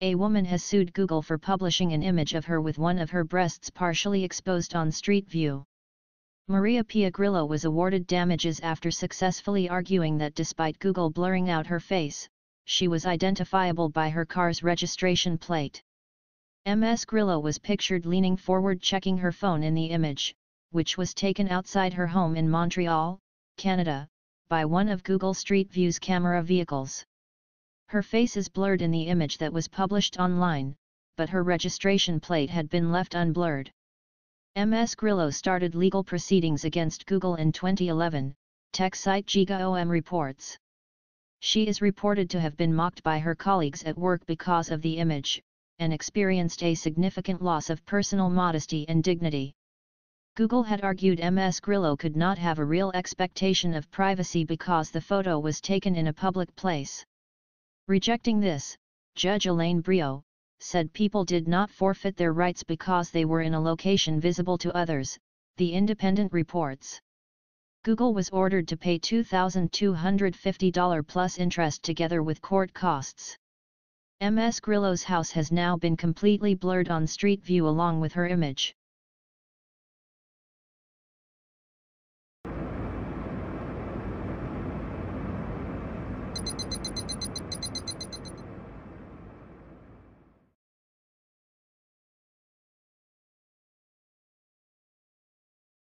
A woman has sued Google for publishing an image of her with one of her breasts partially exposed on Street View. Maria Pia Grillo was awarded damages after successfully arguing that despite Google blurring out her face, she was identifiable by her car's registration plate. Ms. Grillo was pictured leaning forward checking her phone in the image, which was taken outside her home in Montreal, Canada, by one of Google Street View's camera vehicles. Her face is blurred in the image that was published online, but her registration plate had been left unblurred. Ms. Grillo started legal proceedings against Google in 2011, tech site GigaOM reports. She is reported to have been mocked by her colleagues at work because of the image, and experienced a significant loss of personal modesty and dignity. Google had argued Ms. Grillo could not have a real expectation of privacy because the photo was taken in a public place. Rejecting this, Judge Elaine Brio said people did not forfeit their rights because they were in a location visible to others, The Independent reports. Google was ordered to pay $2,250 plus interest together with court costs. Ms. Grillo's house has now been completely blurred on Street View along with her image.